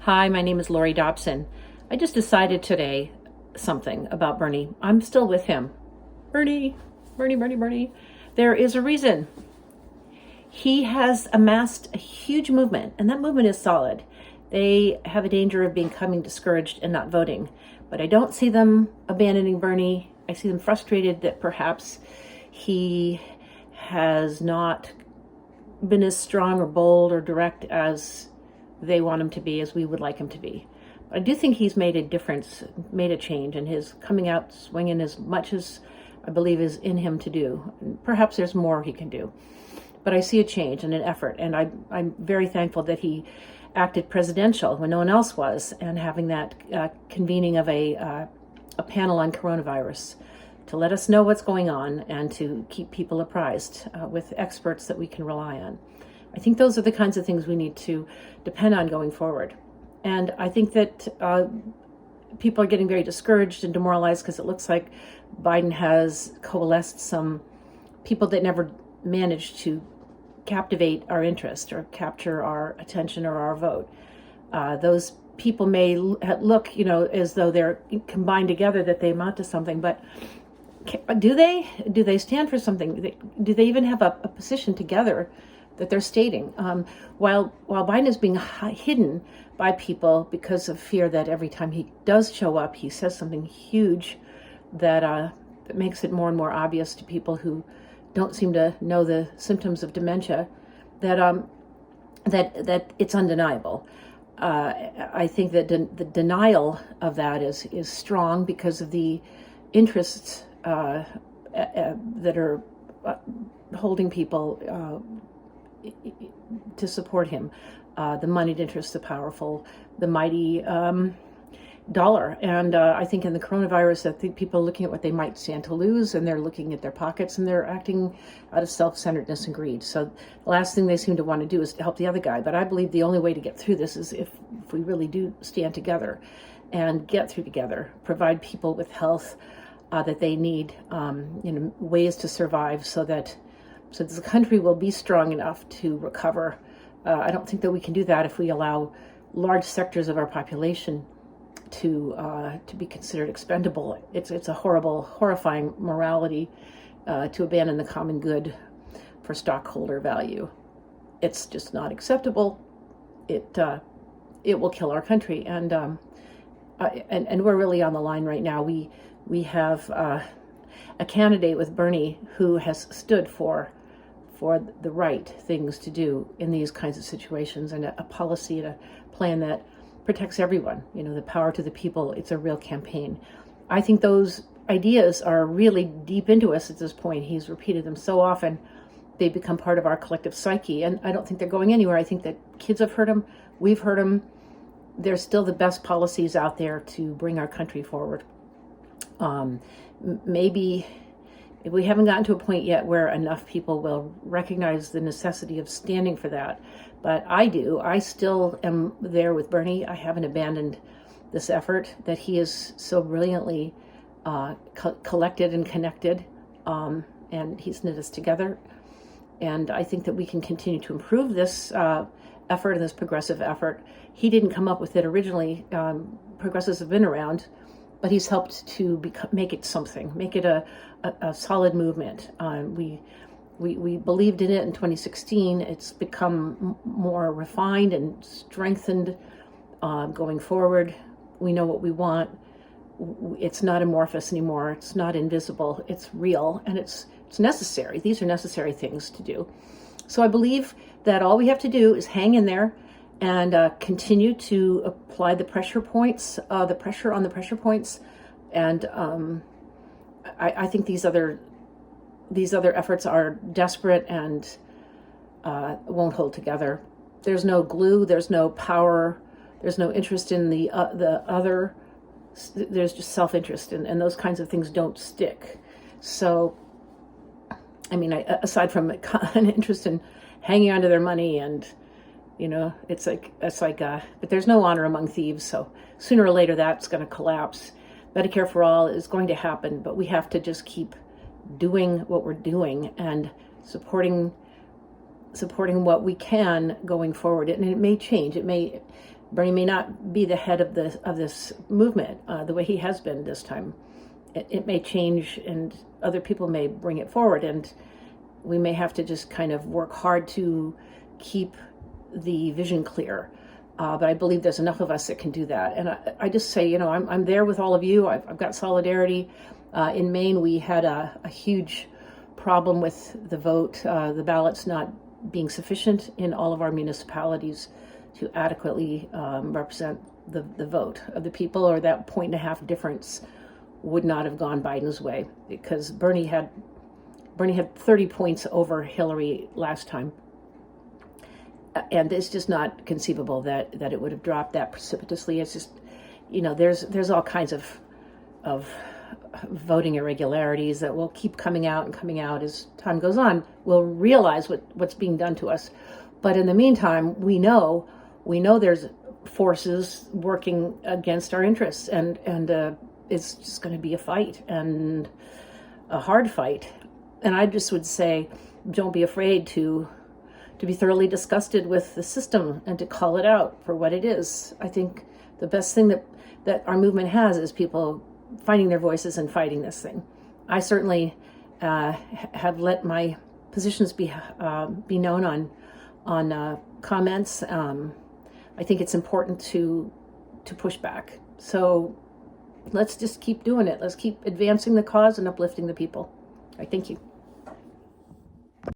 Hi, my name is Lori Dobson. I just decided today something about Bernie. I'm still with him. Bernie, Bernie. There is a reason. He has amassed a huge movement, and that movement is solid. They have a danger of becoming discouraged and not voting, but I don't see them abandoning Bernie. I see them frustrated that perhaps he has not been as strong or bold or direct as they want him to be, as we would like him to be. But I do think he's made a difference, made a change, and his coming out swinging as much as I believe is in him to do. Perhaps there's more he can do. But I see a change and an effort, and I'm very thankful that he acted presidential when no one else was, and having that convening of a panel on coronavirus to let us know what's going on and to keep people apprised with experts that we can rely on. I think those are the kinds of things we need to depend on going forward. And I think that people are getting very discouraged and demoralized because it looks like Biden has coalesced some people that never managed to captivate our interest or capture our attention or our vote. Those people may look, as though they're combined together, that they amount to something, but do they? Do they stand for something? Do they even have a position together that they're stating? While Biden is being hidden by people because of fear that every time he does show up, he says something huge that makes it more and more obvious to people who don't seem to know the symptoms of dementia that it's undeniable. I think that the denial of that is strong because of the interests that are holding people to support him. The moneyed interests, the powerful, the mighty dollar. And I think in the coronavirus, I think people are looking at what they might stand to lose, and they're looking at their pockets, and they're acting out of self-centeredness and greed. So the last thing they seem to want to do is to help the other guy. But I believe the only way to get through this is if we really do stand together and get through together, provide people with health that they need, ways to survive so that the country will be strong enough to recover. I don't think that we can do that if we allow large sectors of our population to be considered expendable. It's a horrifying morality to abandon the common good for stockholder value. It's just not acceptable. It will kill our country, and we're really on the line right now. We have a candidate with Bernie who has stood for the right things to do in these kinds of situations, and a policy and a plan that protects everyone. The power to the people. It's a real campaign. I think those ideas are really deep into us at this point. He's repeated them so often, they become part of our collective psyche, and I don't think they're going anywhere. I think that kids have heard them. We've heard them. They're still the best policies out there to bring our country forward. Maybe we haven't gotten to a point yet where enough people will recognize the necessity of standing for that. But I do. I still am there with Bernie. I haven't abandoned this effort that he is so brilliantly collected and connected, and he's knit us together. And I think that we can continue to improve this effort and this progressive effort. He didn't come up with it originally. Progressives have been around, but he's helped to make it something, make it a solid movement. We believed in it in 2016. It's become more refined and strengthened going forward. We know what we want. It's not amorphous anymore. It's not invisible. It's real, and it's necessary. These are necessary things to do. So I believe that all we have to do is hang in there and continue to apply the pressure points, the pressure on the pressure points. And I think these other efforts are desperate and won't hold together. There's no glue. There's no power. There's no interest in the other. There's just self-interest, and those kinds of things don't stick. So, I mean, aside from an interest in hanging onto their money, and it's like, but there's no honor among thieves. So sooner or later, that's going to collapse. Medicare for all is going to happen, but we have to just keep doing what we're doing and supporting what we can going forward. And it may change. It may Bernie may not be the head of this movement the way he has been this time. It may change, and other people may bring it forward, and we may have to just kind of work hard to keep the vision clear. But I believe there's enough of us that can do that. And I just say, I'm there with all of you. I've got solidarity. In Maine, we had a huge problem with the vote, the ballots not being sufficient in all of our municipalities to adequately represent the vote of the people, or that 1.5 difference would not have gone Biden's way, because Bernie had 30 points over Hillary last time. And it's just not conceivable that it would have dropped that precipitously. It's just, there's all kinds of voting irregularities that will keep coming out as time goes on. We'll realize what's being done to us. But in the meantime, we know there's forces working against our interests, and it's just going to be a fight, and a hard fight. And I just would say, don't be afraid to be thoroughly disgusted with the system and to call it out for what it is. I think the best thing that our movement has is people finding their voices and fighting this thing. I certainly have let my positions be known on comments. I think it's important to push back. So let's just keep doing it. Let's keep advancing the cause and uplifting the people. I thank you.